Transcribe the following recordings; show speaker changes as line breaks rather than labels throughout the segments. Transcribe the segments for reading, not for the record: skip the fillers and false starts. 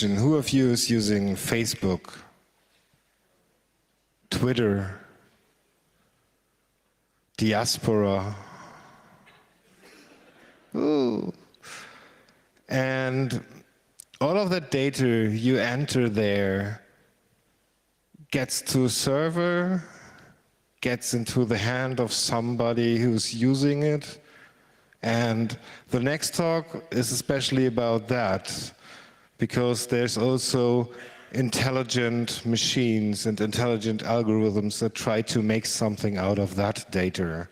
question. Who of you is using Facebook, Twitter, Diaspora? Ooh. And all of that data you enter there gets to a server, gets into the hand of somebody who's using it. And the next talk is especially about that, because there's also intelligent machines and intelligent algorithms that try to make something out of that data.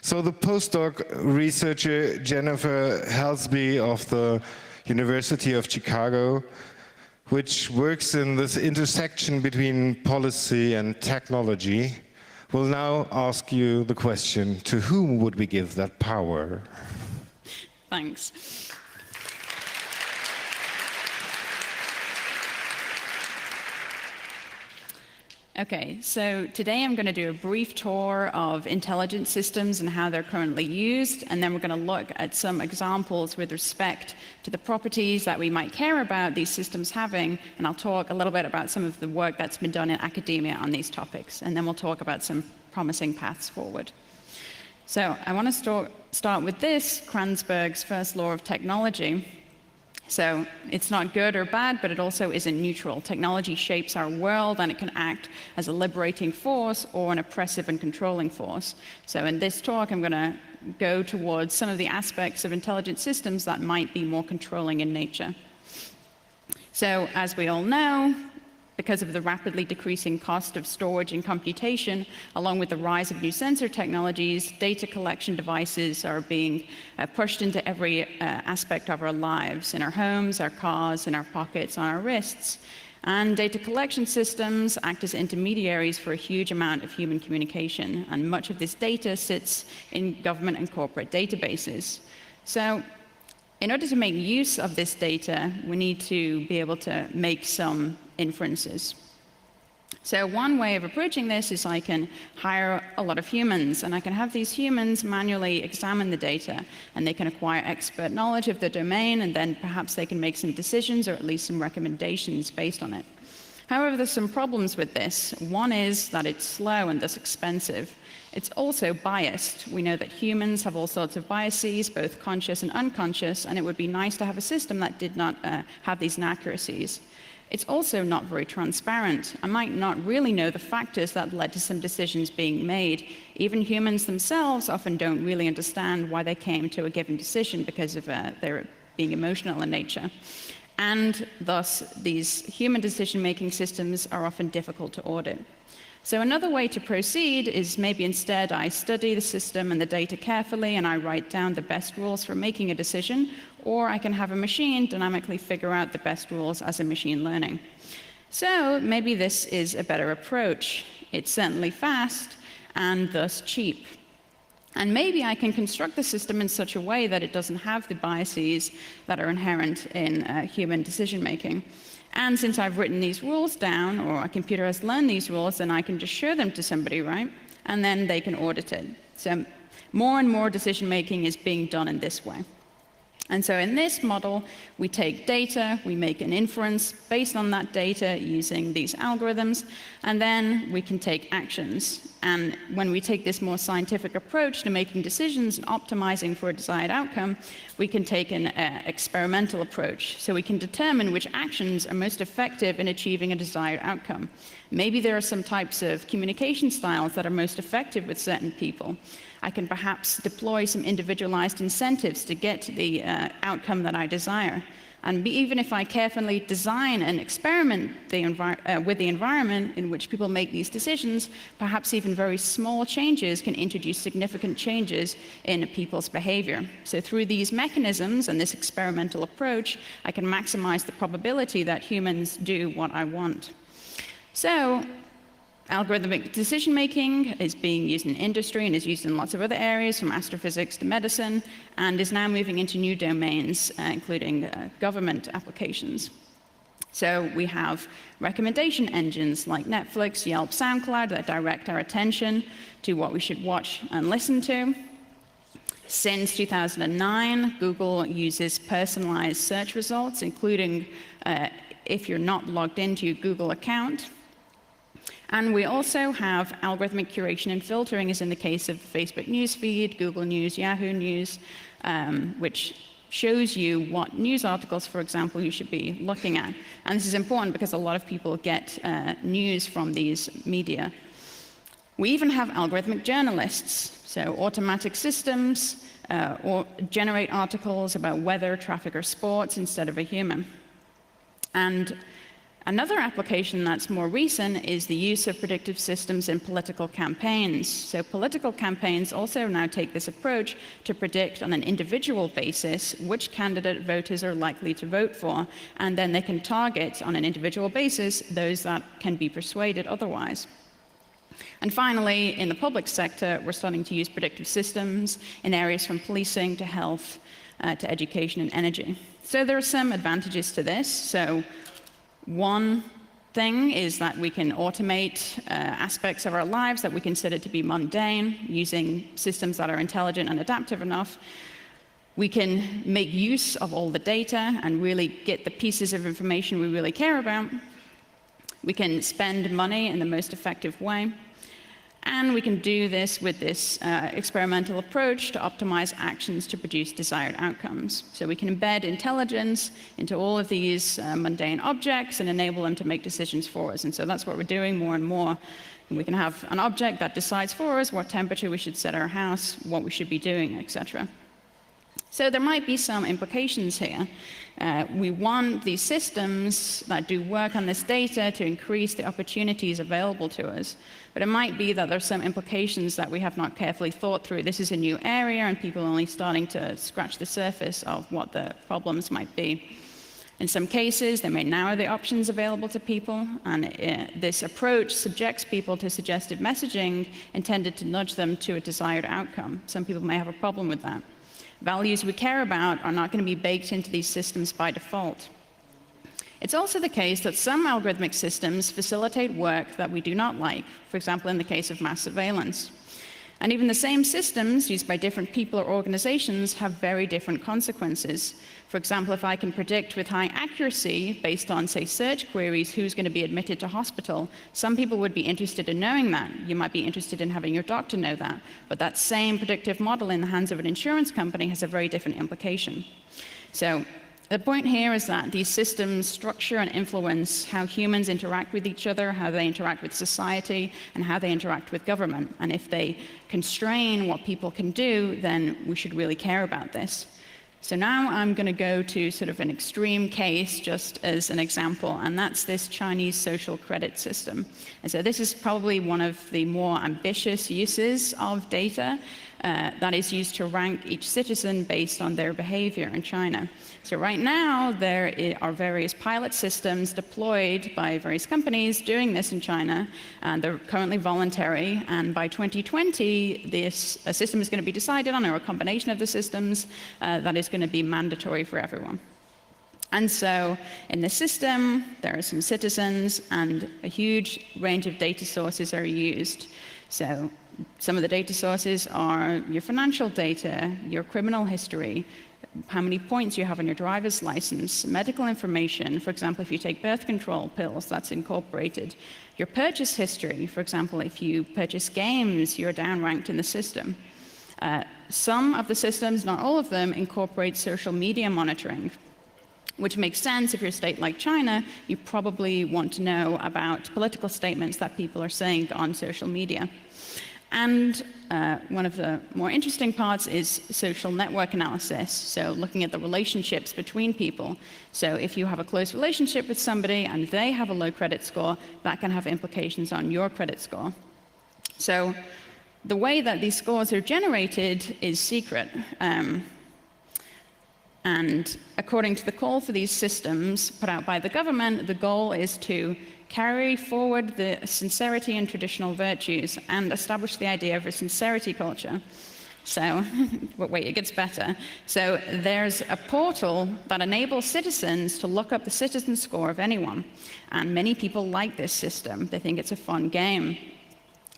So the postdoc researcher Jennifer Halsby of the University of Chicago, which works in this intersection between policy and technology, will now ask you the question, to whom would we give that power?
Thanks. Okay, so today I'm going to do a brief tour of intelligent systems and how they're currently used, and then we're going to look at some examples with respect to the properties that we might care about these systems having, and I'll talk a little bit about some of the work that's been done in academia on these topics, and then we'll talk about some promising paths forward. So I want to start with this, Kranzberg's first law of technology. So it's not good or bad, but it also isn't neutral. Technology shapes our world, and it can act as a liberating force or an oppressive and controlling force. So in this talk, I'm going to go towards some of the aspects of intelligent systems that might be more controlling in nature. So as we all know, because of the rapidly decreasing cost of storage and computation, along with the rise of new sensor technologies, data collection devices are being pushed into every aspect of our lives, in our homes, our cars, in our pockets, on our wrists. And data collection systems act as intermediaries for a huge amount of human communication, and much of this data sits in government and corporate databases. So in order to make use of this data, we need to be able to make some inferences. So one way of approaching this is I can hire a lot of humans, and I can have these humans manually examine the data, and they can acquire expert knowledge of the domain, and then perhaps they can make some decisions or at least some recommendations based on it. However, there's some problems with this. One is that it's slow and thus expensive. It's also biased. We know that humans have all sorts of biases, both conscious and unconscious, and it would be nice to have a system that did not have these inaccuracies. It's also not very transparent. I might not really know the factors that led to some decisions being made. Even humans themselves often don't really understand why they came to a given decision because of their being emotional in nature. And thus, these human decision-making systems are often difficult to audit. So another way to proceed is maybe instead I study the system and the data carefully and I write down the best rules for making a decision, or I can have a machine dynamically figure out the best rules as a machine learning. So maybe this is a better approach. It's certainly fast and thus cheap. And maybe I can construct the system in such a way that it doesn't have the biases that are inherent in human decision-making. And since I've written these rules down, or a computer has learned these rules, then I can just show them to somebody, right? And then they can audit it. So more and more decision-making is being done in this way. And so in this model, we take data, we make an inference based on that data using these algorithms, and then we can take actions. And when we take this more scientific approach to making decisions and optimizing for a desired outcome, we can take an experimental approach. So we can determine which actions are most effective in achieving a desired outcome. Maybe there are some types of communication styles that are most effective with certain people. I can perhaps deploy some individualized incentives to get the outcome that I desire. And even if I carefully design and experiment with the environment in which people make these decisions, perhaps even very small changes can introduce significant changes in people's behavior. So through these mechanisms and this experimental approach, I can maximize the probability that humans do what I want. So algorithmic decision-making is being used in industry and is used in lots of other areas, from astrophysics to medicine, and is now moving into new domains, including government applications. So we have recommendation engines like Netflix, Yelp, SoundCloud that direct our attention to what we should watch and listen to. Since 2009, Google uses personalized search results, including if you're not logged into your Google account. And we also have algorithmic curation and filtering, as in the case of Facebook newsfeed, Google News, Yahoo News, which shows you what news articles, for example, you should be looking at. And this is important because a lot of people get news from these media. We even have algorithmic journalists, so automatic systems or generate articles about weather, traffic, or sports instead of a human. And another application that's more recent is the use of predictive systems in political campaigns. So political campaigns also now take this approach to predict on an individual basis which candidate voters are likely to vote for, and then they can target on an individual basis those that can be persuaded otherwise. And finally, in the public sector, we're starting to use predictive systems in areas from policing to health to education and energy. So there are some advantages to this. So one thing is that we can automate aspects of our lives that we consider to be mundane using systems that are intelligent and adaptive enough. We can make use of all the data and really get the pieces of information we really care about. We can spend money in the most effective way. And we can do this with this experimental approach to optimize actions to produce desired outcomes. So we can embed intelligence into all of these mundane objects and enable them to make decisions for us. And so that's what we're doing more and more. And we can have an object that decides for us what temperature we should set our house, what we should be doing, etc. So there might be some implications here. We want these systems that do work on this data to increase the opportunities available to us. But it might be that there's some implications that we have not carefully thought through. This is a new area, and people are only starting to scratch the surface of what the problems might be. In some cases, they may narrow the options available to people, and this approach subjects people to suggestive messaging intended to nudge them to a desired outcome. Some people may have a problem with that. Values we care about are not going to be baked into these systems by default. It's also the case that some algorithmic systems facilitate work that we do not like, for example, in the case of mass surveillance. And even the same systems used by different people or organizations have very different consequences. For example, if I can predict with high accuracy, based on, say, search queries, who's going to be admitted to hospital, some people would be interested in knowing that. You might be interested in having your doctor know that. But that same predictive model in the hands of an insurance company has a very different implication. So the point here is that these systems structure and influence how humans interact with each other, how they interact with society, and how they interact with government. And if they constrain what people can do, then we should really care about this. So now I'm going to go to sort of an extreme case just as an example, and that's this Chinese social credit system. And so this is probably one of the more ambitious uses of data that is used to rank each citizen based on their behavior in China. So right now, there are various pilot systems deployed by various companies doing this in China, and they're currently voluntary. And by 2020, this system is going to be decided on, or a combination of the systems, that is going to be mandatory for everyone. And so in the system, there are some citizens, and a huge range of data sources are used. So some of the data sources are your financial data, your criminal history, how many points you have on your driver's license, medical information. For example, if you take birth control pills, that's incorporated. Your purchase history, for example, if you purchase games, you're downranked in the system. Some of the systems, not all of them, incorporate social media monitoring, which makes sense. If you're a state like China, you probably want to know about political statements that people are saying on social media. And one of the more interesting parts is social network analysis, so looking at the relationships between people. So if you have a close relationship with somebody and they have a low credit score, that can have implications on your credit score. So the way that these scores are generated is secret. And according to the call for these systems put out by the government, the goal is to carry forward the sincerity and traditional virtues and establish the idea of a sincerity culture. So, but wait, it gets better. So there's a portal that enables citizens to look up the citizen score of anyone. And many people like this system. They think it's a fun game.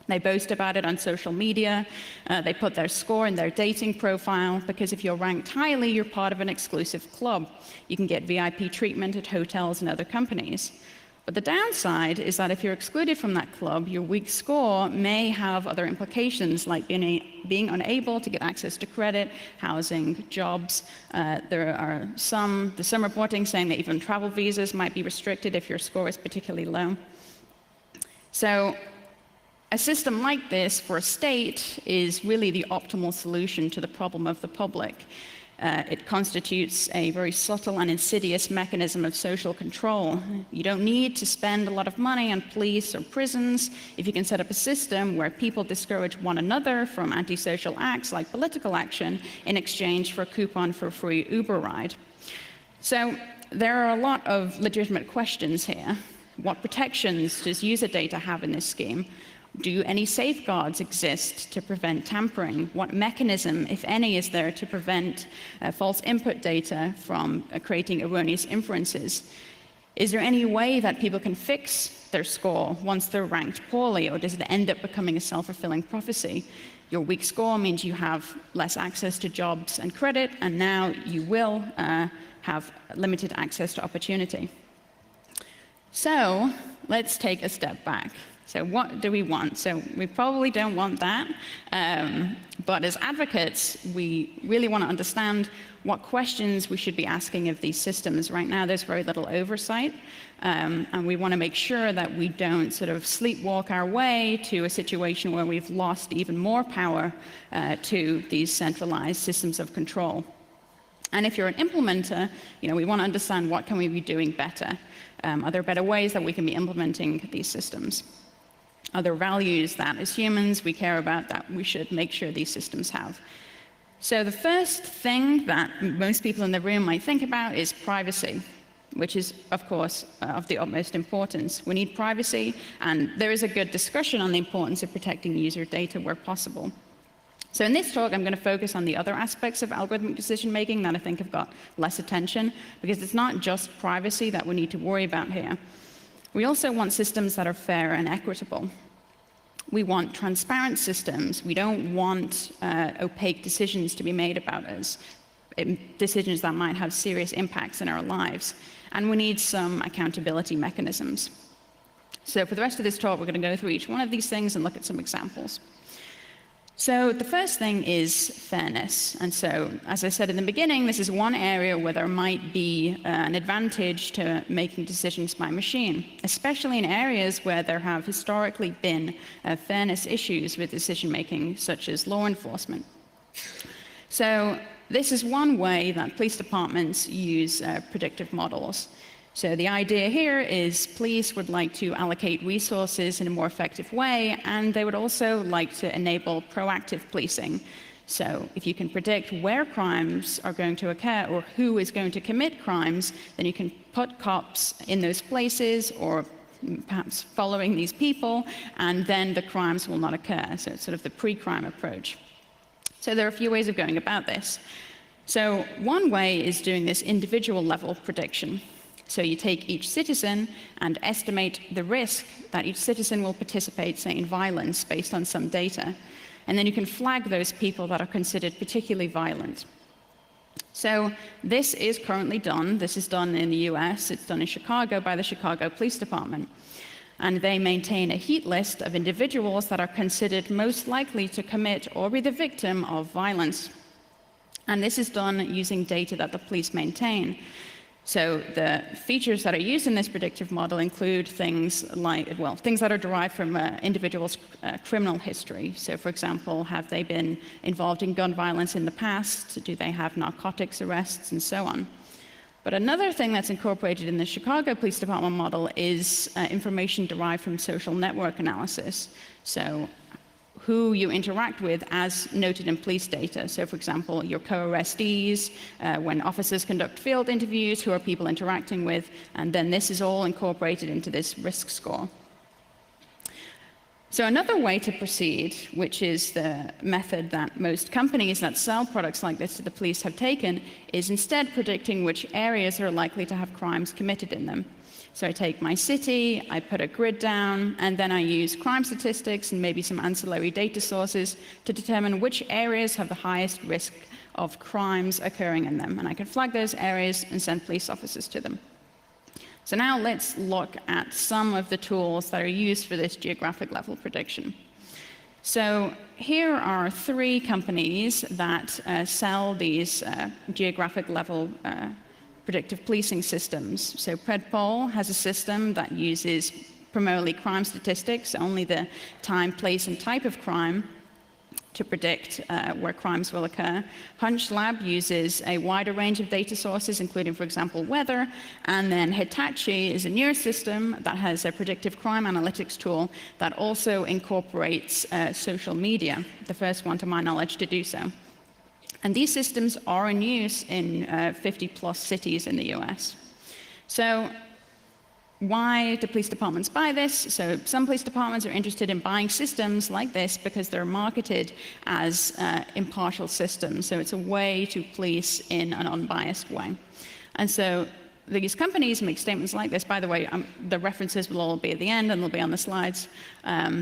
They boast about it on social media. They put their score in their dating profile, because if you're ranked highly, you're part of an exclusive club. You can get VIP treatment at hotels and other companies. But the downside is that if you're excluded from that club, your weak score may have other implications, like being unable to get access to credit, housing, jobs. There's some reporting saying that even travel visas might be restricted if your score is particularly low. So a system like this for a state is really the optimal solution to the problem of the public. It constitutes a very subtle and insidious mechanism of social control. You don't need to spend a lot of money on police or prisons if you can set up a system where people discourage one another from antisocial acts like political action in exchange for a coupon for a free Uber ride. So there are a lot of legitimate questions here. What protections does user data have in this scheme? Do any safeguards exist to prevent tampering? What mechanism, if any, is there to prevent false input data from creating erroneous inferences? Is there any way that people can fix their score once they're ranked poorly, or does it end up becoming a self-fulfilling prophecy? Your weak score means you have less access to jobs and credit, and now you will have limited access to opportunity. So let's take a step back. So what do we want? So we probably don't want that, but as advocates, we really want to understand what questions we should be asking of these systems. Right now, there's very little oversight, and we want to make sure that we don't sort of sleepwalk our way to a situation where we've lost even more power to these centralized systems of control. And if you're an implementer, we want to understand what can we be doing better. Are there better ways that we can be implementing these systems? Are there values that, as humans, we care about that we should make sure these systems have? So the first thing that most people in the room might think about is privacy, which is, of course, of the utmost importance. We need privacy, and there is a good discussion on the importance of protecting user data where possible. So in this talk, I'm going to focus on the other aspects of algorithmic decision-making that I think have got less attention, because it's not just privacy that we need to worry about here. We also want systems that are fair and equitable. We want transparent systems. We don't want opaque decisions to be made about us, decisions that might have serious impacts in our lives. And we need some accountability mechanisms. So for the rest of this talk, we're going to go through each one of these things and look at some examples. So the first thing is fairness. And so, as I said in the beginning, this is one area where there might be an advantage to making decisions by machine, especially in areas where there have historically been fairness issues with decision-making, such as law enforcement. So this is one way that police departments use predictive models. So the idea here is police would like to allocate resources in a more effective way, and they would also like to enable proactive policing. So if you can predict where crimes are going to occur or who is going to commit crimes, then you can put cops in those places or perhaps following these people, and then the crimes will not occur. So it's sort of the pre-crime approach. So there are a few ways of going about this. So one way is doing this individual level prediction. So you take each citizen and estimate the risk that each citizen will participate, say, in violence based on some data. And then you can flag those people that are considered particularly violent. So this is currently done. This is done in the US. It's done in Chicago by the Chicago Police Department. And they maintain a heat list of individuals that are considered most likely to commit or be the victim of violence. And this is done using data that the police maintain. So the features that are used in this predictive model include things like, well, things that are derived from individuals' criminal history. So for example, have they been involved in gun violence in the past? Do they have narcotics arrests, and so on? But another thing that's incorporated in the Chicago Police Department model is information derived from social network analysis. So who you interact with as noted in police data. So for example, your co-arrestees, when officers conduct field interviews, who are people interacting with, and then this is all incorporated into this risk score. So another way to proceed, which is the method that most companies that sell products like this to the police have taken, is instead predicting which areas are likely to have crimes committed in them. So I take my city, I put a grid down, and then I use crime statistics and maybe some ancillary data sources to determine which areas have the highest risk of crimes occurring in them. And I can flag those areas and send police officers to them. So now let's look at some of the tools that are used for this geographic level prediction. So here are 3 companies that sell these geographic level predictive policing systems. So Predpol has a system that uses primarily crime statistics, only the time, place, and type of crime, to predict where crimes will occur. HunchLab uses a wider range of data sources, including, for example, weather. And then Hitachi is a newer system that has a predictive crime analytics tool that also incorporates social media, the first one, to my knowledge, to do so. And these systems are in use in 50-plus cities in the US. So why do police departments buy this? So some police departments are interested in buying systems like this because they're marketed as impartial systems. So it's a way to police in an unbiased way. And so these companies make statements like this. By the way, the references will all be at the end and they'll be on the slides.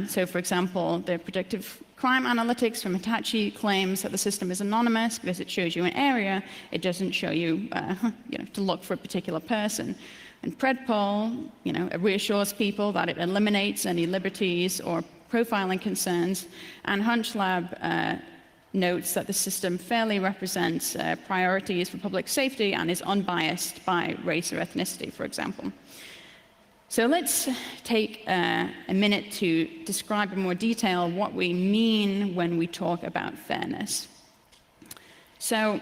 So for example, the predictive crime analytics from Hitachi claims that the system is anonymous because it shows you an area. It doesn't show you, to look for a particular person. And Predpol, it reassures people that it eliminates any liberties or profiling concerns. And HunchLab notes that the system fairly represents priorities for public safety and is unbiased by race or ethnicity, for example. So let's take a minute to describe in more detail what we mean when we talk about fairness. So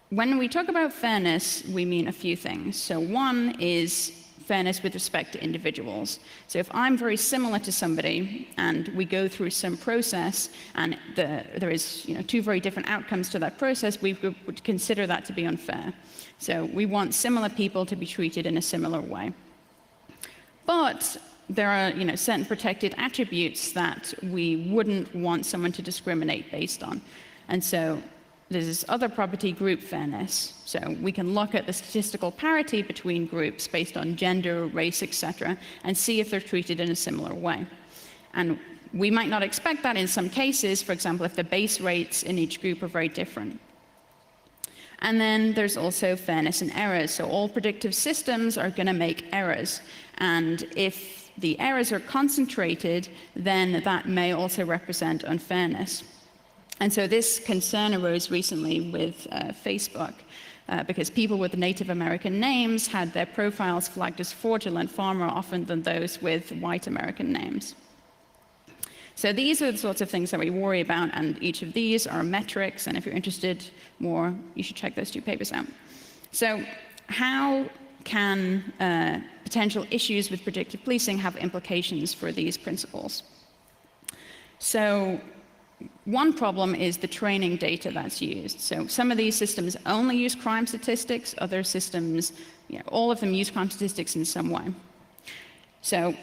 when we talk about fairness, we mean a few things. So one is fairness with respect to individuals. So if I'm very similar to somebody and we go through some process and there is 2 very different outcomes to that process, we would consider that to be unfair. So we want similar people to be treated in a similar way. But there are certain protected attributes that we wouldn't want someone to discriminate based on. And so there's this other property, group fairness. So we can look at the statistical parity between groups based on gender, race, etc., and see if they're treated in a similar way. And we might not expect that in some cases, for example, if the base rates in each group are very different. And then there's also fairness in errors. So all predictive systems are going to make errors. And if the errors are concentrated, then that may also represent unfairness. And so this concern arose recently with Facebook, because people with Native American names had their profiles flagged as fraudulent far more often than those with white American names. So these are the sorts of things that we worry about, and each of these are metrics, and if you're interested more, you should check those 2 papers out. So how can potential issues with predictive policing have implications for these principles? So one problem is the training data that's used. So some of these systems only use crime statistics, other systems, all of them use crime statistics in some way. So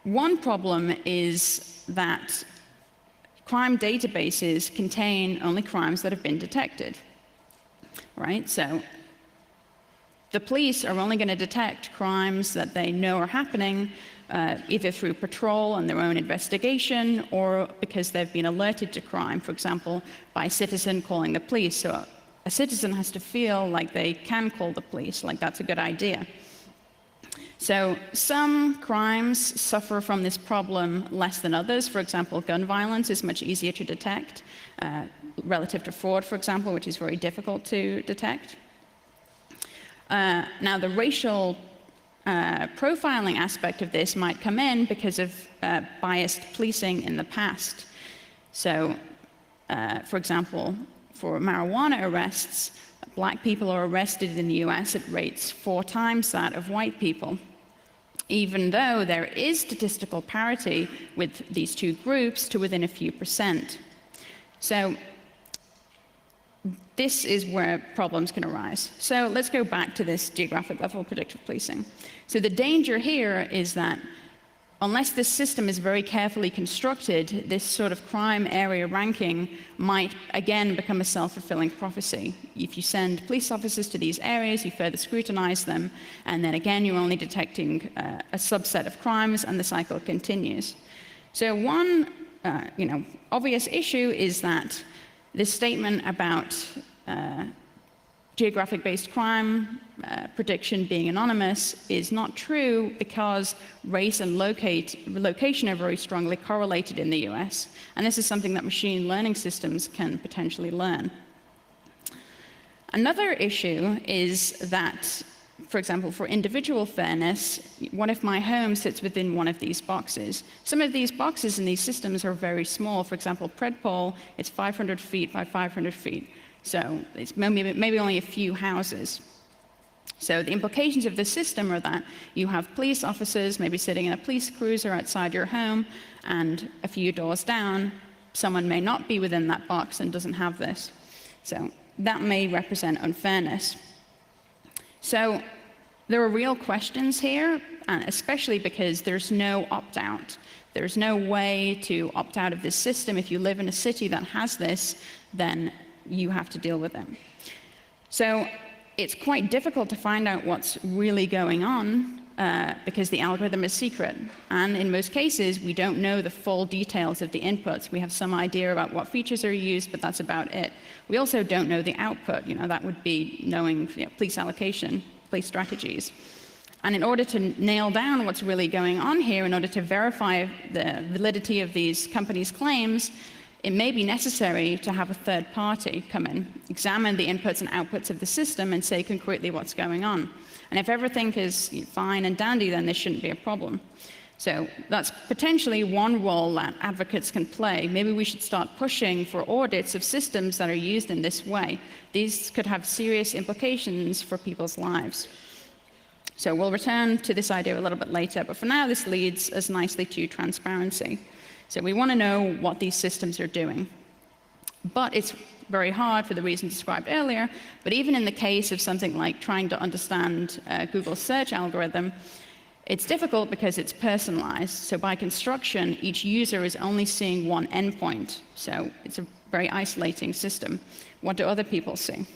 one problem is that crime databases contain only crimes that have been detected, right? So the police are only going to detect crimes that they know are happening, either through patrol and their own investigation or because they've been alerted to crime, for example, by a citizen calling the police. So a citizen has to feel like they can call the police, like that's a good idea. So some crimes suffer from this problem less than others. For example, gun violence is much easier to detect relative to fraud, for example, which is very difficult to detect. Now, the racial profiling aspect of this might come in because of biased policing in the past. So, for example, for marijuana arrests, black people are arrested in the US at rates 4 times that of white people, even though there is statistical parity with these 2 groups to within a few %. So this is where problems can arise. So let's go back to this geographic level predictive policing. So the danger here is that unless this system is very carefully constructed, this sort of crime area ranking might again become a self-fulfilling prophecy. If you send police officers to these areas, you further scrutinize them, and then again you're only detecting a subset of crimes, and the cycle continues. So one obvious issue is that this statement about geographic-based crime prediction being anonymous is not true, because race and location are very strongly correlated in the US. And this is something that machine learning systems can potentially learn. Another issue is that, for example, for individual fairness, what if my home sits within one of these boxes? Some of these boxes in these systems are very small. For example, Predpol, it's 500 feet by 500 feet. So it's maybe only a few houses. So the implications of this system are that you have police officers maybe sitting in a police cruiser outside your home, and a few doors down, someone may not be within that box and doesn't have this. So that may represent unfairness. So there are real questions here, and especially because there's no opt-out. There's no way to opt out of this system. If you live in a city that has this, then you have to deal with them. So it's quite difficult to find out what's really going on because the algorithm is secret. And in most cases, we don't know the full details of the inputs. We have some idea about what features are used, but that's about it. We also don't know the output. That would be knowing police allocation, police strategies. And in order to nail down what's really going on here, in order to verify the validity of these companies' claims, it may be necessary to have a third party come in, examine the inputs and outputs of the system, and say concretely what's going on. And if everything is fine and dandy, then this shouldn't be a problem. So that's potentially one role that advocates can play. Maybe we should start pushing for audits of systems that are used in this way. These could have serious implications for people's lives. So we'll return to this idea a little bit later, but for now this leads us nicely to transparency. So we want to know what these systems are doing. But it's very hard for the reasons described earlier, but even in the case of something like trying to understand Google's search algorithm, it's difficult because it's personalized. So by construction, each user is only seeing one endpoint. So it's a very isolating system. What do other people see?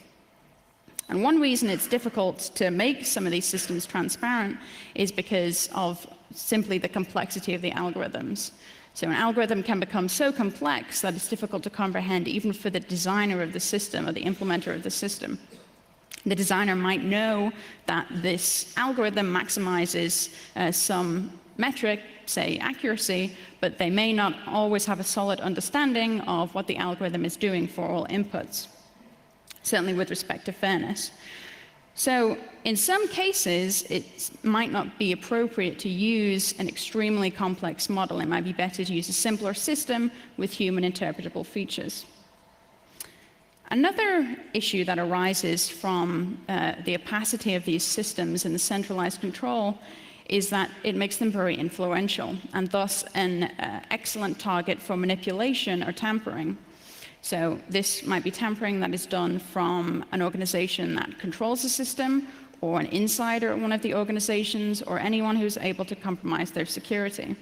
And one reason it's difficult to make some of these systems transparent is because of simply the complexity of the algorithms. So an algorithm can become so complex that it's difficult to comprehend even for the designer of the system or the implementer of the system. The designer might know that this algorithm maximizes some metric, say accuracy, but they may not always have a solid understanding of what the algorithm is doing for all inputs, certainly with respect to fairness. So in some cases, it might not be appropriate to use an extremely complex model. It might be better to use a simpler system with human interpretable features. Another issue that arises from the opacity of these systems and the centralized control is that it makes them very influential, and thus an excellent target for manipulation or tampering. So this might be tampering that is done from an organization that controls the system, or an insider at one of the organizations, or anyone who's able to compromise their security.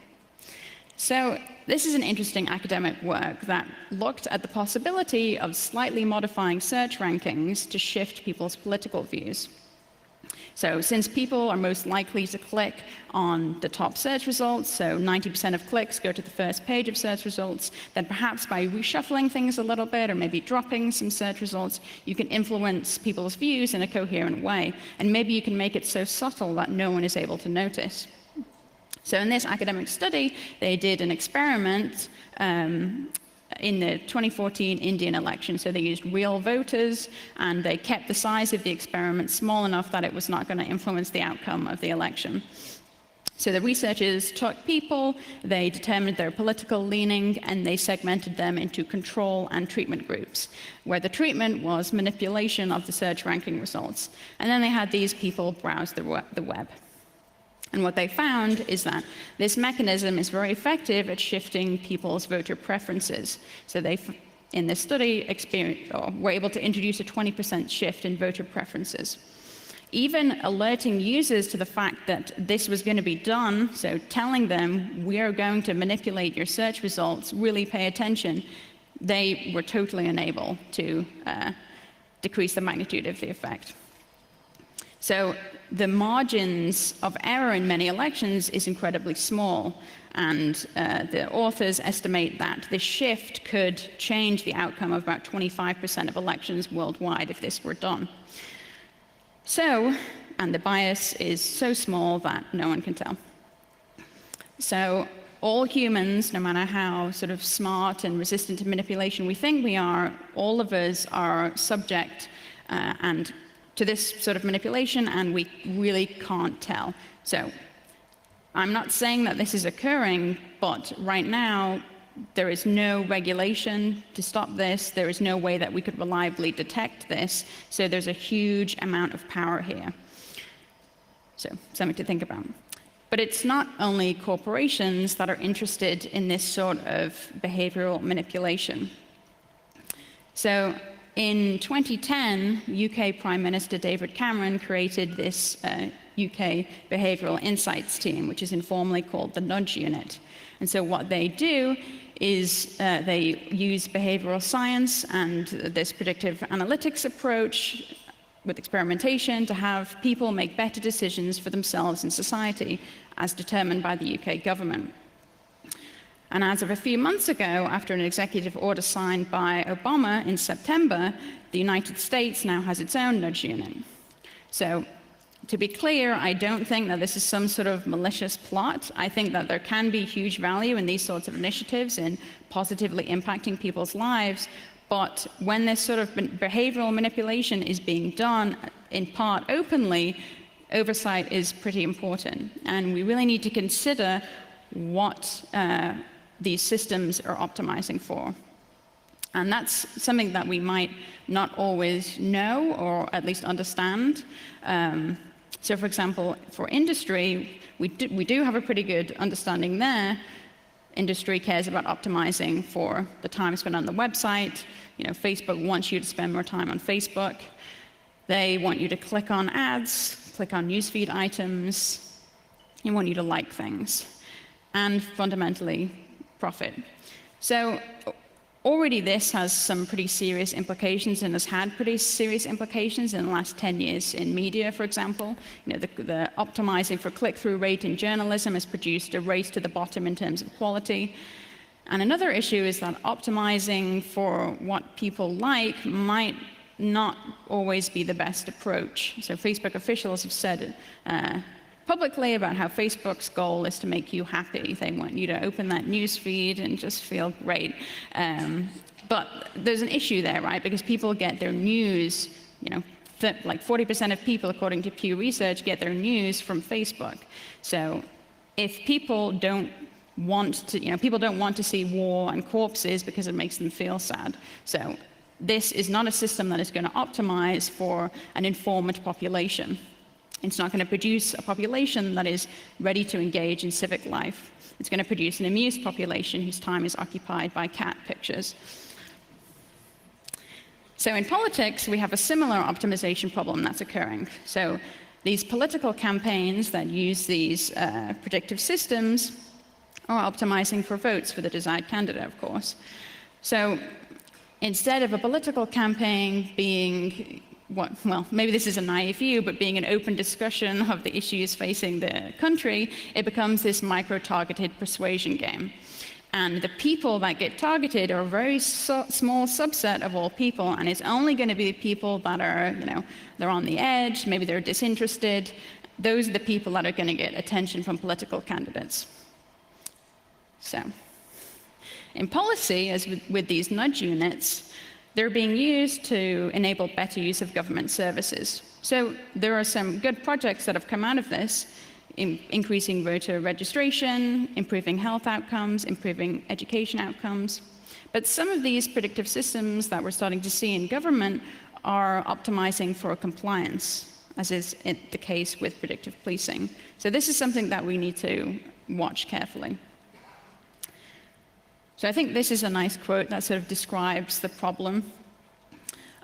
So this is an interesting academic work that looked at the possibility of slightly modifying search rankings to shift people's political views. So since people are most likely to click on the top search results, so 90% of clicks go to the first page of search results, then perhaps by reshuffling things a little bit or maybe dropping some search results, you can influence people's views in a coherent way. And maybe you can make it so subtle that no one is able to notice. So in this academic study, they did an experiment in the 2014 Indian election. So they used real voters, and they kept the size of the experiment small enough that it was not going to influence the outcome of the election. So the researchers took people, they determined their political leaning, and they segmented them into control and treatment groups, where the treatment was manipulation of the search ranking results. And then they had these people browse the web. And what they found is that this mechanism is very effective at shifting people's voter preferences. So they, in this study, were able to introduce a 20% shift in voter preferences. even alerting users to the fact that this was going to be done, so telling them we are going to manipulate your search results, really pay attention, they were totally unable to decrease the magnitude of the effect. So the margins of error in many elections is incredibly small, and the authors estimate that this shift could change the outcome of about 25% of elections worldwide if this were done. So, and the bias is so small that no one can tell. So all humans, no matter how sort of smart and resistant to manipulation we think we are, all of us are subject and to this sort of manipulation, and we really can't tell. So I'm not saying that this is occurring, but right now there is no regulation to stop this. There is no way that we could reliably detect this. So there's a huge amount of power here. So something to think about. But it's not only corporations that are interested in this sort of behavioral manipulation. So in 2010, UK Prime Minister David Cameron created this UK Behavioural Insights team, which is informally called the Nudge Unit. And so what they do is they use behavioural science and this predictive analytics approach with experimentation to have people make better decisions for themselves in society, as determined by the UK government. And as of a few months ago, after an executive order signed by Obama in September, the United States now has its own nudge unit. So to be clear, I don't think that this is some sort of malicious plot. I think that there can be huge value in these sorts of initiatives in positively impacting people's lives. But when this sort of behavioral manipulation is being done in part openly, oversight is pretty important. And we really need to consider what these systems are optimizing for. And that's something that we might not always know or at least understand. So for example, for industry, we do have a pretty good understanding there. Industry cares about optimizing for the time spent on the website. You know, Facebook wants you to spend more time on Facebook. They want you to click on ads, click on newsfeed items. They want you to like things. And fundamentally, profit. So already this has some pretty serious implications and has had pretty serious implications in the last 10 years in media, for example. You know, the optimizing for click-through rate in journalism has produced a race to the bottom in terms of quality. And another issue is that optimizing for what people like might not always be the best approach. So Facebook officials have said publicly about how Facebook's goal is to make you happy. They want you to open that news feed and just feel great. But there's an issue there, right? Because people get their news, you know, like 40% of people, according to Pew Research, get their news from Facebook. So if people don't want to, you know, people don't want to see war and corpses because it makes them feel sad. So this is not a system that is going to optimize for an informed population. It's not going to produce a population that is ready to engage in civic life. It's going to produce an amused population whose time is occupied by cat pictures. So in politics, we have a similar optimization problem that's occurring. So these political campaigns that use these predictive systems are optimizing for votes for the desired candidate, of course. So instead of a political campaign being well, maybe this is a naive view, but being an open discussion of the issues facing the country, it becomes this micro-targeted persuasion game. And the people that get targeted are a very small subset of all people, and it's only going to be the people that are, you know, they're on the edge, maybe they're disinterested. Those are the people that are going to get attention from political candidates. So, in policy, as with these nudge units, they're being used to enable better use of government services. So there are some good projects that have come out of this, increasing voter registration, improving health outcomes, improving education outcomes. But some of these predictive systems that we're starting to see in government are optimizing for compliance, as is the case with predictive policing. So this is something that we need to watch carefully. So I think this is a nice quote that sort of describes the problem.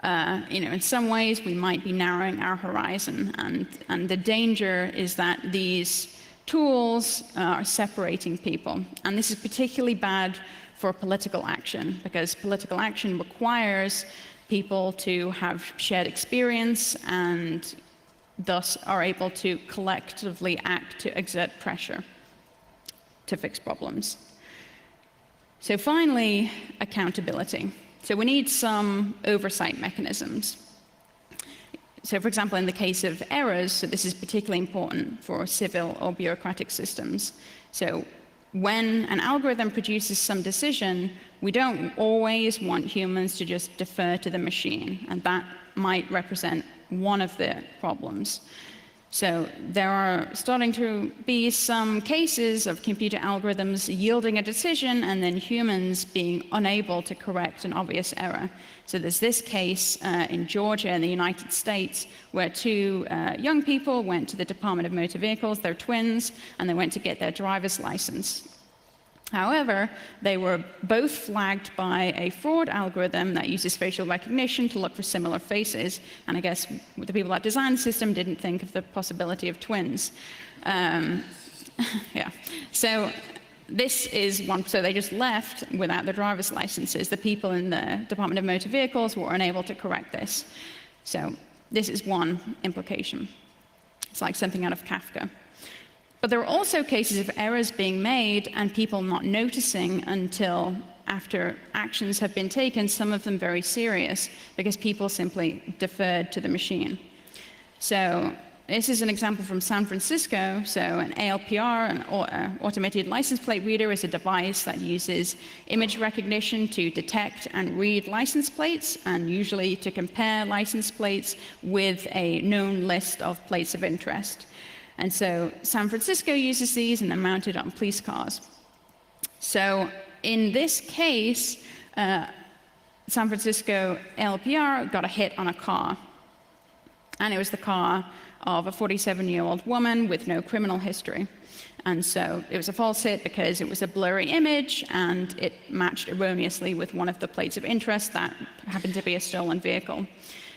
In some ways, we might be narrowing our horizon, and the danger is that these tools are separating people. And this is particularly bad for political action, because political action requires people to have shared experience and thus are able to collectively act to exert pressure to fix problems. So finally, accountability. So we need some oversight mechanisms. So for example, in the case of errors, so this is particularly important for civil or bureaucratic systems. So when an algorithm produces some decision, we don't always want humans to just defer to the machine, and that might represent one of the problems. So there are starting to be some cases of computer algorithms yielding a decision and then humans being unable to correct an obvious error. So there's this case in Georgia in the United States where two young people went to the Department of Motor Vehicles, they're twins, and they went to get their driver's license. However, they were both flagged by a fraud algorithm that uses facial recognition to look for similar faces. And I guess the people that designed the system didn't think of the possibility of twins. Yeah. So this is one, so they just left without their driver's licenses. The people in the Department of Motor Vehicles were unable to correct this. So this is one implication. It's like something out of Kafka. But there are also cases of errors being made and people not noticing until after actions have been taken, some of them very serious, because people simply deferred to the machine. So this is an example from San Francisco. So an ALPR, an automated license plate reader, is a device that uses image recognition to detect and read license plates, and usually to compare license plates with a known list of plates of interest. And so San Francisco uses these, and they're mounted on police cars. So in this case, San Francisco LPR got a hit on a car. And it was the car of a 47-year-old woman with no criminal history. And so it was a false hit because it was a blurry image, and it matched erroneously with one of the plates of interest that happened to be a stolen vehicle.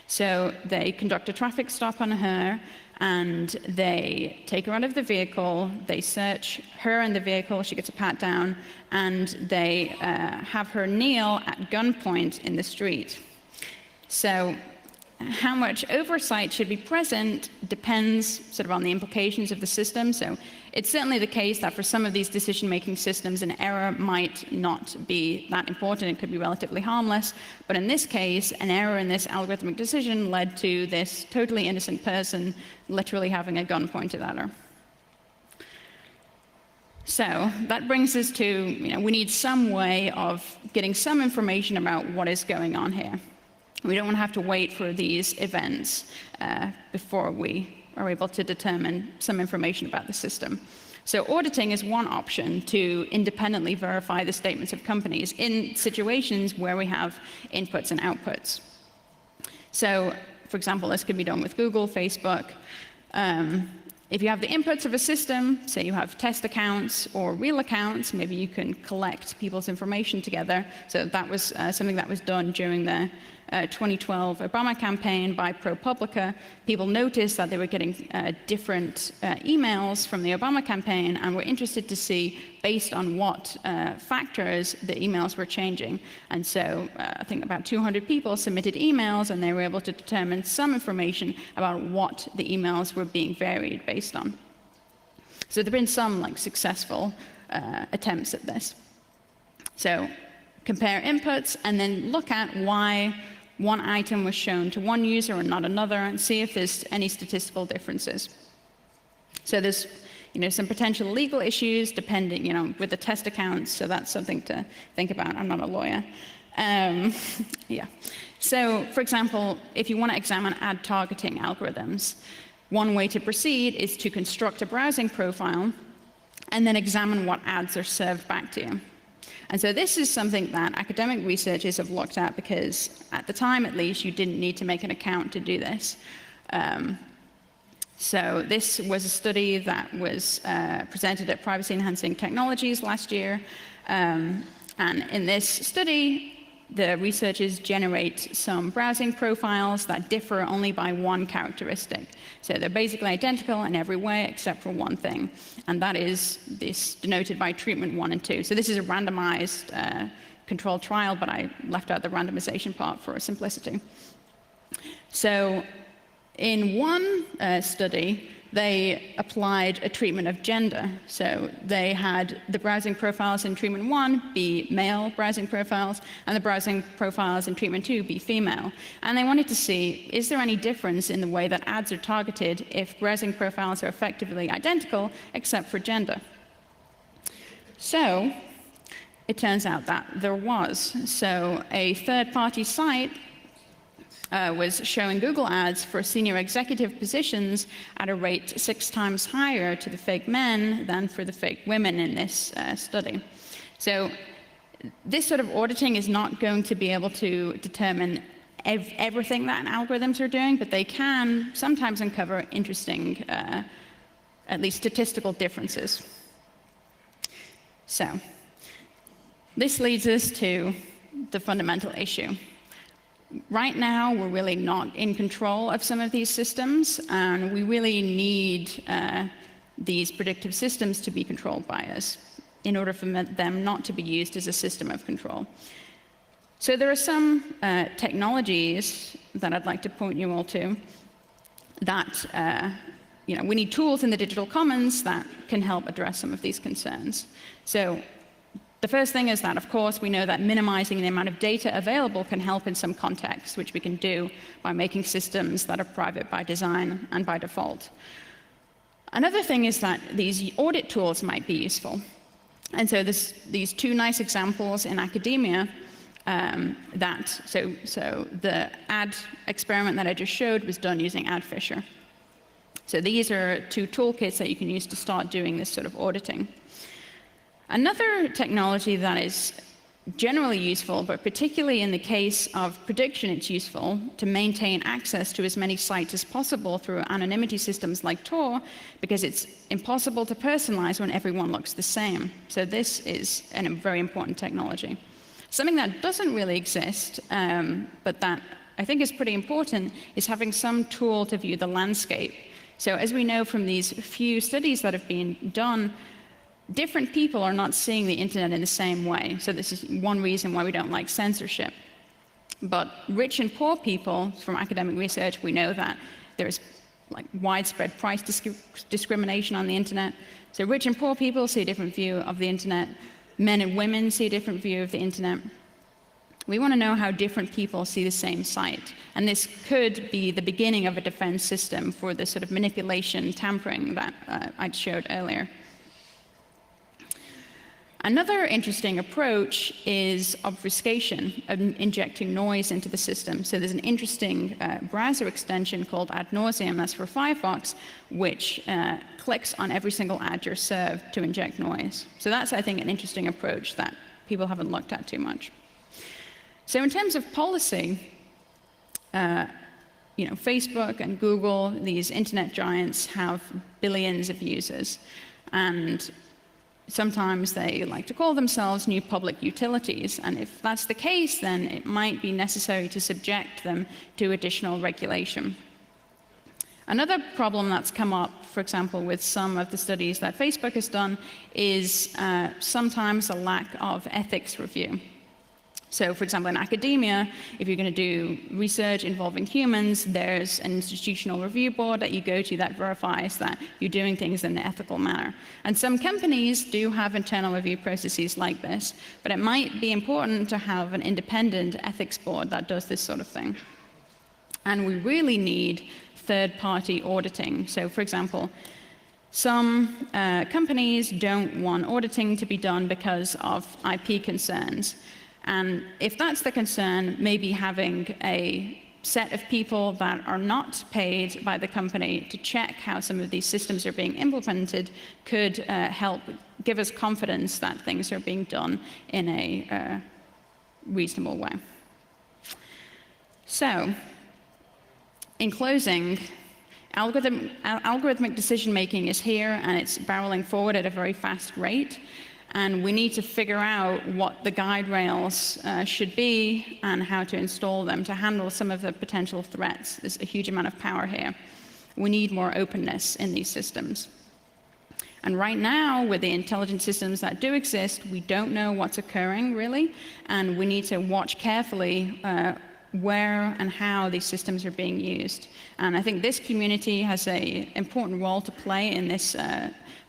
So they conduct a traffic stop on her, and they take her out of the vehicle, they search her and the vehicle, she gets a pat down, and they have her kneel at gunpoint in the street. So how much oversight should be present depends sort of on the implications of the system. So it's certainly the case that for some of these decision-making systems, an error might not be that important. It could be relatively harmless. But in this case, an error in this algorithmic decision led to this totally innocent person literally having a gun pointed at her. So that brings us to, we need some way of getting some information about what is going on here. We don't want to have to wait for these events before we are able to determine some information about the system. So auditing is one option to independently verify the statements of companies in situations where we have inputs and outputs. So, for example, this could be done with Google, Facebook. If you have the inputs of a system, say you have test accounts or real accounts, maybe you can collect people's information together. So that was something that was done during the 2012 Obama campaign by ProPublica. People noticed that they were getting different emails from the Obama campaign and were interested to see, based on what factors the emails were changing. And so I think about 200 people submitted emails, and they were able to determine some information about what the emails were being varied based on. So there have been some successful attempts at this. So compare inputs and then look at why one item was shown to one user and not another, and see if there's any statistical differences. So there's some potential legal issues depending, with the test accounts, so that's something to think about. I'm not a lawyer. Yeah. So, for example, if you want to examine ad targeting algorithms, one way to proceed is to construct a browsing profile and then examine what ads are served back to you. And so this is something that academic researchers have looked at, because at the time, at least, you didn't need to make an account to do this. So this was a study that was presented at Privacy Enhancing Technologies last year. And in this study, the researchers generate some browsing profiles that differ only by one characteristic. So they're basically identical in every way except for one thing, and that is this denoted by treatment 1 and 2. So this is a randomized controlled trial, but I left out the randomization part for simplicity. So in one study, they applied a treatment of gender. So they had the browsing profiles in treatment 1 be male browsing profiles, and the browsing profiles in treatment 2 be female. And they wanted to see, is there any difference in the way that ads are targeted if browsing profiles are effectively identical except for gender? So it turns out that there was. So a third-party site was showing Google ads for senior executive positions at a rate 6 times higher to the fake men than for the fake women in this study. So this sort of auditing is not going to be able to determine everything that algorithms are doing, but they can sometimes uncover interesting, at least statistical differences. So this leads us to the fundamental issue. Right now, we're really not in control of some of these systems, and we really need these predictive systems to be controlled by us in order for them not to be used as a system of control. So there are some technologies that I'd like to point you all to that we need tools in the digital commons that can help address some of these concerns. So the first thing is that, of course, we know that minimizing the amount of data available can help in some contexts, which we can do by making systems that are private by design and by default. Another thing is that these audit tools might be useful. And so these 2 nice examples in academia so the ad experiment that I just showed was done using AdFisher. So these are 2 toolkits that you can use to start doing this sort of auditing. Another technology that is generally useful, but particularly in the case of prediction, it's useful to maintain access to as many sites as possible through anonymity systems like Tor, because it's impossible to personalize when everyone looks the same. So this is a very important technology. Something that doesn't really exist, but that I think is pretty important, is having some tool to view the landscape. So as we know from these few studies that have been done, different people are not seeing the internet in the same way. So this is one reason why we don't like censorship. But rich and poor people, from academic research, we know that there's widespread price discrimination on the internet. So rich and poor people see a different view of the internet. Men and women see a different view of the internet. We want to know how different people see the same site. And this could be the beginning of a defense system for the sort of manipulation, tampering that I showed earlier. Another interesting approach is obfuscation, injecting noise into the system. So there's an interesting browser extension called Ad Nauseam, that's for Firefox, which clicks on every single ad you're served to inject noise. So that's, I think, an interesting approach that people haven't looked at too much. So in terms of policy, Facebook and Google, these internet giants, have billions of users. And sometimes they like to call themselves new public utilities, and if that's the case, then it might be necessary to subject them to additional regulation. Another problem that's come up, for example, with some of the studies that Facebook has done, is sometimes a lack of ethics review. So, for example, in academia, if you're going to do research involving humans, there's an institutional review board that you go to that verifies that you're doing things in an ethical manner. And some companies do have internal review processes like this, but it might be important to have an independent ethics board that does this sort of thing. And we really need third-party auditing. So, for example, some companies don't want auditing to be done because of IP concerns. And if that's the concern, maybe having a set of people that are not paid by the company to check how some of these systems are being implemented could help give us confidence that things are being done in a reasonable way. So, in closing, algorithmic decision-making is here, and it's barreling forward at a very fast rate. And we need to figure out what the guide rails should be and how to install them to handle some of the potential threats. There's a huge amount of power here. We need more openness in these systems. And right now, with the intelligent systems that do exist, we don't know what's occurring, really, and we need to watch carefully where and how these systems are being used. And I think this community has an important role to play in this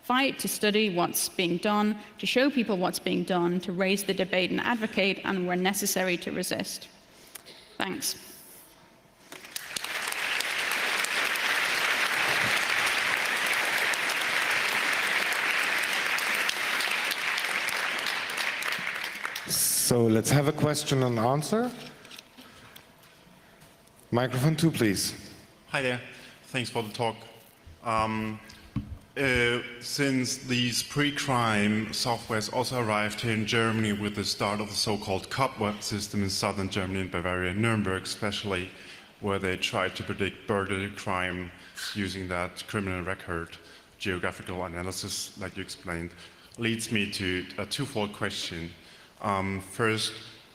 fight, to study what's being done, to show people what's being done, to raise the debate and advocate, and where necessary, to resist. Thanks.
So let's have a question and answer. Microphone 2, please.
Hi there. Thanks for the talk. Since these pre-crime softwares also arrived here in Germany with the start of the so-called cobweb system in southern Germany and Bavaria, Nuremberg especially, where they tried to predict burglary crime using that criminal record geographical analysis, like you explained, leads me to a twofold question. First,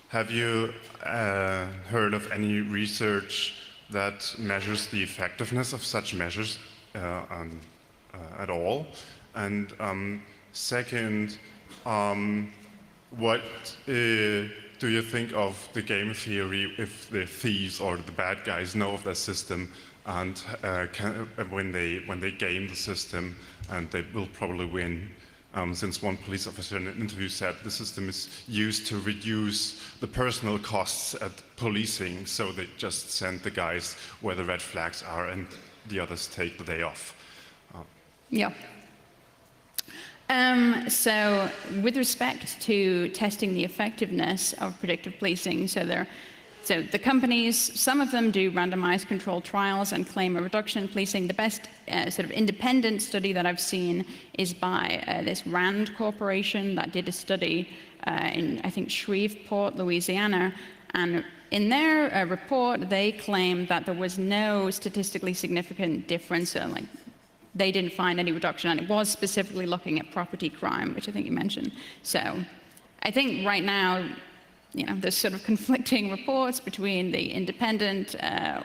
have you heard of any research that measures the effectiveness of such measures at all? And second, what do you think of the game theory if the thieves or the bad guys know of the system and when they game the system, and they will probably win? Since one police officer in an interview said the system is used to reduce the personal costs at policing, so they just send the guys where the red flags are and the others take the day off.
Yeah. So with respect to testing the effectiveness of predictive policing, so the companies, some of them do randomized controlled trials and claim a reduction in policing. The best sort of independent study that I've seen is by this RAND corporation that did a study in, I think, Shreveport, Louisiana. And in their report, they claimed that there was no statistically significant difference. Like, they didn't find any reduction, and it was specifically looking at property crime, which I think you mentioned. So I think right now, there's sort of conflicting reports between the independent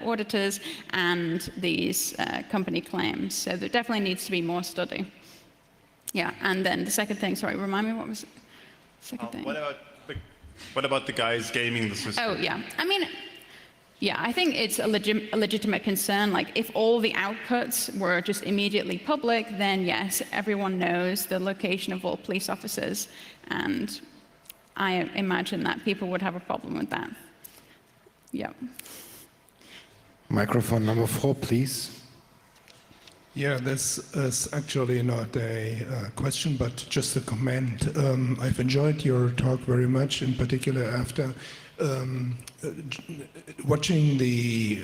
auditors and these company claims. So there definitely needs to be more study. Yeah, and then the second thing, sorry, remind me what was the second thing?
What about the guys gaming the system?
Oh, yeah. I mean, yeah, I think it's a legitimate concern. Like, if all the outputs were just immediately public, then yes, everyone knows the location of all police officers. And I imagine that people would have a problem with that. Yeah.
Microphone number 4, please.
Yeah, this is actually not a question, but just a comment. I've enjoyed your talk very much, in particular after watching the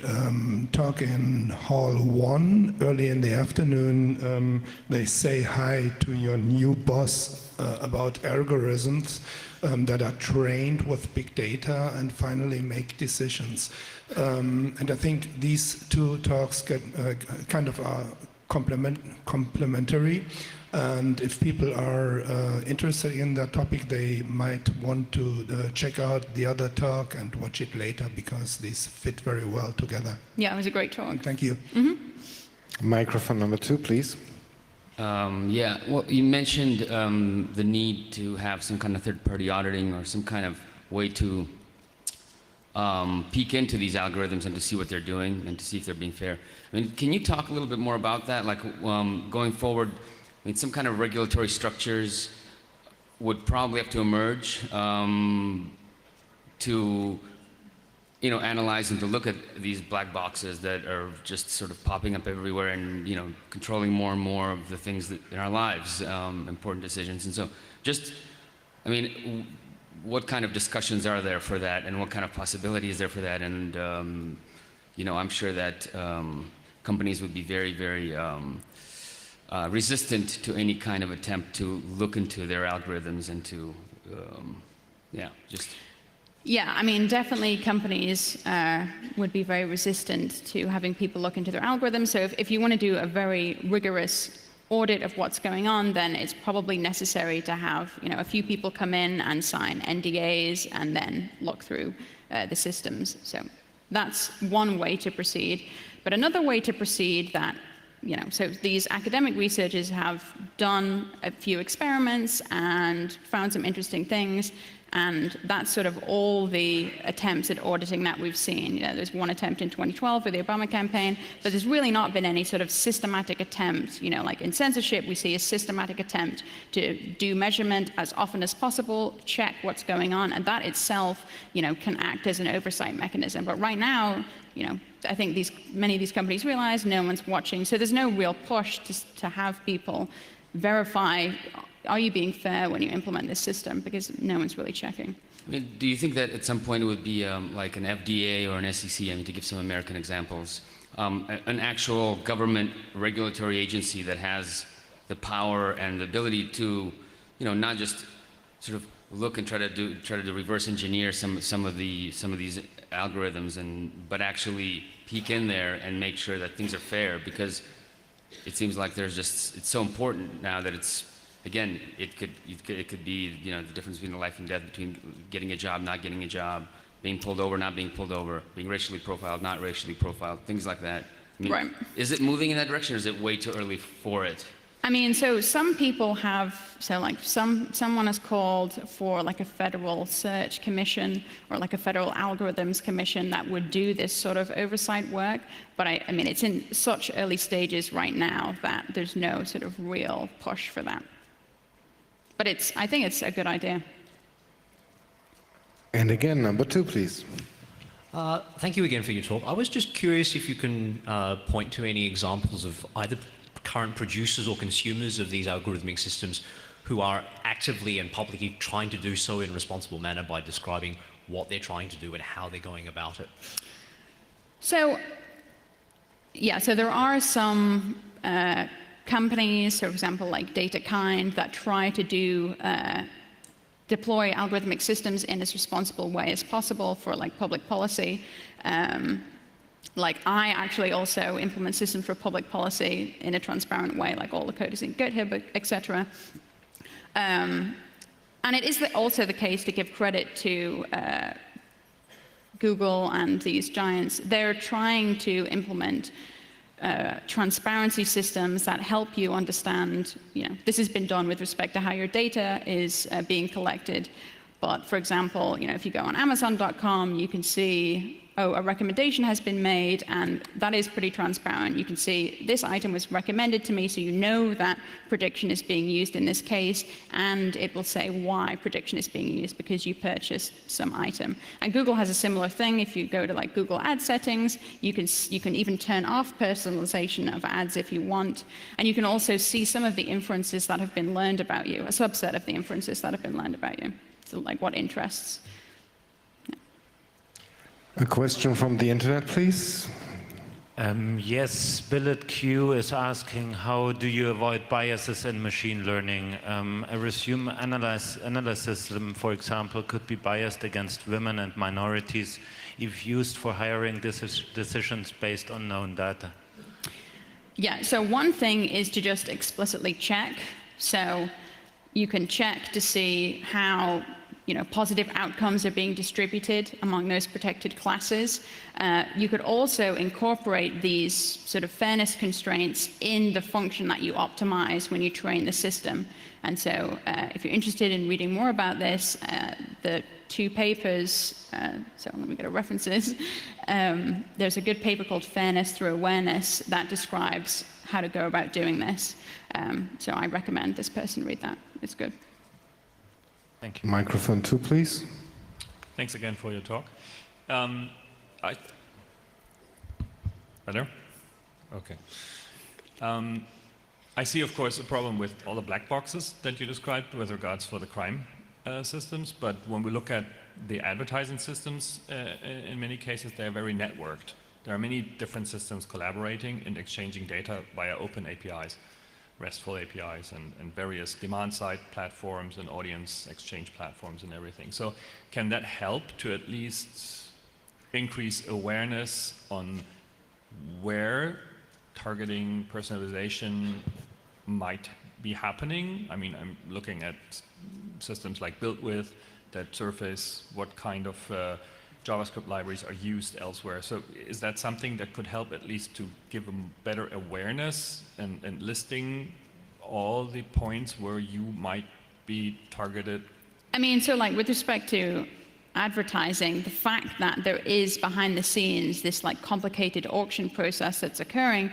talk in Hall 1 early in the afternoon. They say hi to your new boss about algorithms that are trained with big data and finally make decisions. And I think these two talks get kind of are complementary. And if people are interested in that topic, they might want to check out the other talk and watch it later, because these fit very well together.
Yeah, it was a great talk.
Thank you.
Mm-hmm.
Microphone number 2, please.
Yeah, well, you mentioned the need to have some kind of third-party auditing or some kind of way to peek into these algorithms and to see what they're doing and to see if they're being fair. I mean, can you talk a little bit more about that? Like, going forward, I mean, some kind of regulatory structures would probably have to emerge to, analyze and to look at these black boxes that are just sort of popping up everywhere and, controlling more and more of the things that in our lives, important decisions. And so just, I mean, what kind of discussions are there for that, and what kind of possibility is there for that? And, I'm sure that companies would be very, very resistant to any kind of attempt to look into their algorithms and to,
Yeah, I mean, definitely companies would be very resistant to having people look into their algorithms. So if you want to do a very rigorous audit of what's going on, then it's probably necessary to have a few people come in and sign NDAs and then look through the systems. So that's one way to proceed. But another way to proceed that, so these academic researchers have done a few experiments and found some interesting things, and that's sort of all the attempts at auditing that we've seen. There's one attempt in 2012 with the Obama campaign, but there's really not been any sort of systematic attempt. Like in censorship, we see a systematic attempt to do measurement as often as possible, check what's going on, and that itself, can act as an oversight mechanism. But right now, I think many of these companies realize no one's watching, so there's no real push to have people verify, are you being fair when you implement this system, because no one's really checking.
I mean, do you think that at some point it would be like an FDA or an SEC, to give some American examples, an actual government regulatory agency that has the power and the ability to, not just sort of look and try to reverse engineer some of these algorithms, but actually peek in there and make sure that things are fair, because it seems like it's so important now that it's, again, it could be, the difference between life and death, between getting a job, not getting a job, being pulled over, not being pulled over, being racially profiled, not racially profiled, things like that. I mean,
right.
Is it moving in that direction, or is it way too early for it?
I mean, so some people have, someone has called for like a federal search commission or like a federal algorithms commission that would do this sort of oversight work. But I mean, it's in such early stages right now that there's no sort of real push for that. But I think it's a good idea.
And again, number 2, please.
Thank you again for your talk. I was just curious if you can point to any examples of either current producers or consumers of these algorithmic systems who are actively and publicly trying to do so in a responsible manner by describing what they're trying to do and how they're going about it.
So, yeah, so there are some companies, for example, like DataKind, that try to deploy algorithmic systems in as responsible way as possible for like public policy. Like I actually also implement systems for public policy in a transparent way, like all the code is in GitHub, etc. And it is also the case to give credit to Google and these giants. They're trying to implement transparency systems that help you understand, this has been done with respect to how your data is being collected. But for example, if you go on Amazon.com, you can see, a recommendation has been made, and that is pretty transparent. You can see this item was recommended to me, so you know that prediction is being used in this case, and it will say why prediction is being used, because you purchased some item. And Google has a similar thing. If you go to like Google ad settings, you can even turn off personalization of ads if you want, and you can also see some of the inferences that have been learned about you, a subset of the inferences that have been learned about you. So like what interests.
A question from the internet, please.
Yes, Billet Q is asking, how do you avoid biases in machine learning? A resume analysis system, for example, could be biased against women and minorities if used for hiring decisions based on known data.
Yeah, so one thing is to just explicitly check. So you can check to see how positive outcomes are being distributed among those protected classes. You could also incorporate these sort of fairness constraints in the function that you optimize when you train the system. And so if you're interested in reading more about this, the 2 papers, so let me get a references. There's a good paper called Fairness Through Awareness that describes how to go about doing this. So I recommend this person read that. It's good.
Thank you.
Microphone 2, please.
Thanks again for your talk. Better? Okay. I see, of course, a problem with all the black boxes that you described with regards for the crime systems, but when we look at the advertising systems, in many cases, they're very networked. There are many different systems collaborating and exchanging data via open APIs. RESTful APIs and various demand-side platforms and audience exchange platforms and everything. So can that help to at least increase awareness on where targeting, personalization might be happening. I mean, I'm looking at systems like BuildWith that surface what kind of JavaScript libraries are used elsewhere. So is that something that could help at least to give a better awareness and listing all the points where you might be targeted?
I mean, so like with respect to advertising, the fact that there is behind the scenes this like complicated auction process that's occurring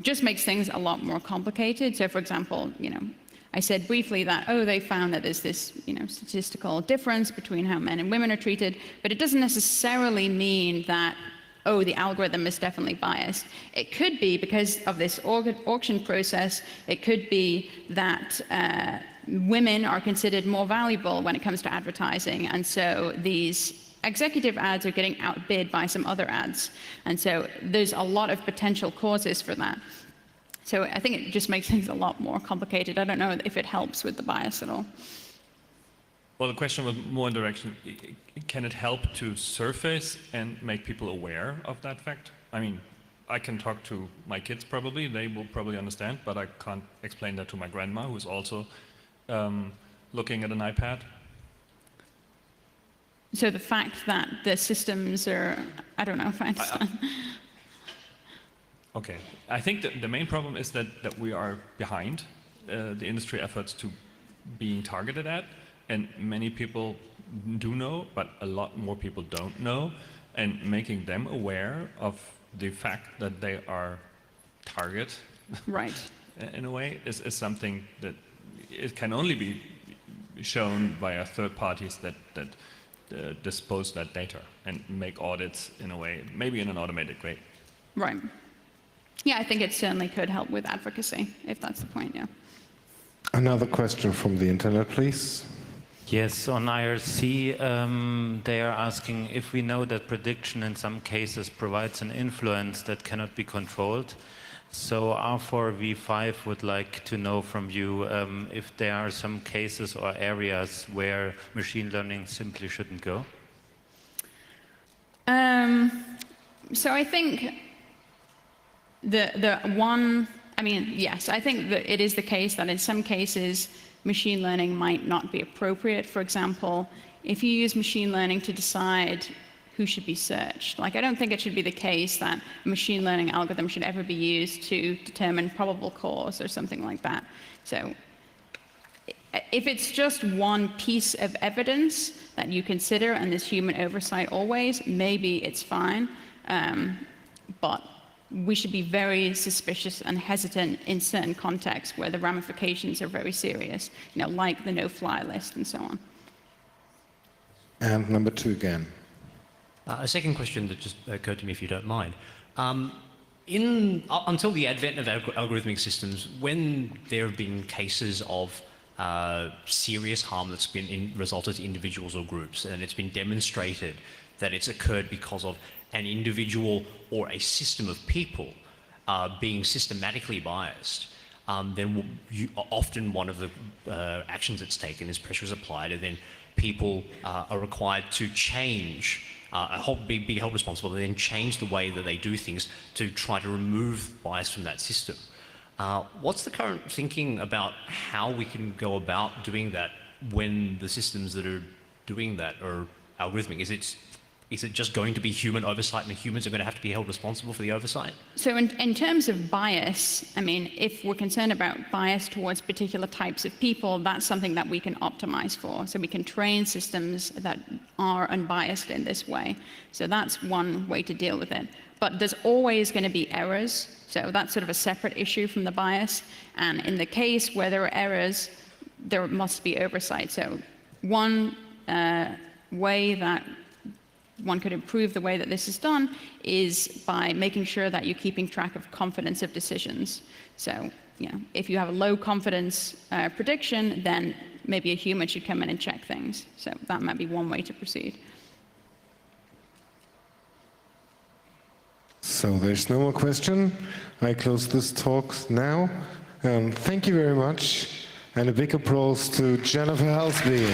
just makes things a lot more complicated. So for example, I said briefly that, they found that there's this, statistical difference between how men and women are treated, but it doesn't necessarily mean that, the algorithm is definitely biased. It could be because of this auction process. It could be that women are considered more valuable when it comes to advertising, and so these executive ads are getting outbid by some other ads. And so there's a lot of potential causes for that. So I think it just makes things a lot more complicated. I don't know if it helps with the bias at all.
Well, the question was more in direction, can it help to surface and make people aware of that fact? I mean, I can talk to my kids probably, they will probably understand, but I can't explain that to my grandma, who's also looking at an iPad.
So the fact that the systems are, I don't know if I understand.
Okay, I think that the main problem is that we are behind the industry efforts to being targeted at, and many people do know, but a lot more people don't know, and making them aware of the fact that they are target,
right,
in a way, is something that it can only be shown via third parties that dispose that data and make audits in a way, maybe in an automated way.
Right. Yeah, I think it certainly could help with advocacy, if that's the point, yeah.
Another question from the internet, please.
Yes, on IRC, they are asking if we know that prediction in some cases provides an influence that cannot be controlled. So R4V5 would like to know from you if there are some cases or areas where machine learning simply shouldn't go.
So I think yes, I think that it is the case that in some cases machine learning might not be appropriate. For example, if you use machine learning to decide who should be searched. Like, I don't think it should be the case that a machine learning algorithm should ever be used to determine probable cause or something like that. So if it's just one piece of evidence that you consider and there's human oversight always, maybe it's fine. But we should be very suspicious and hesitant in certain contexts where the ramifications are very serious, like the no-fly list and so on.
And number 2 again.
A second question that just occurred to me, if you don't mind. Until the advent of algorithmic systems, when there have been cases of serious harm that's been resulted to individuals or groups, and it's been demonstrated that it's occurred because of an individual or a system of people being systematically biased, then often one of the actions that's taken is pressure is applied, and then people are required to change, be held responsible, and then change the way that they do things to try to remove bias from that system. What's the current thinking about how we can go about doing that when the systems that are doing that are algorithmic? Is it just going to be human oversight and the humans are going to have to be held responsible for the oversight?
So in terms of bias, I mean, if we're concerned about bias towards particular types of people, that's something that we can optimize for. So we can train systems that are unbiased in this way. So that's one way to deal with it. But there's always going to be errors. So that's sort of a separate issue from the bias. And in the case where there are errors, there must be oversight. So one way that one could improve the way that this is done is by making sure that you're keeping track of confidence of decisions. So, if you have a low confidence prediction, then maybe a human should come in and check things. So that might be one way to proceed.
So there's no more question. I close this talk now. Thank you very much. And a big applause to Jennifer Halsby.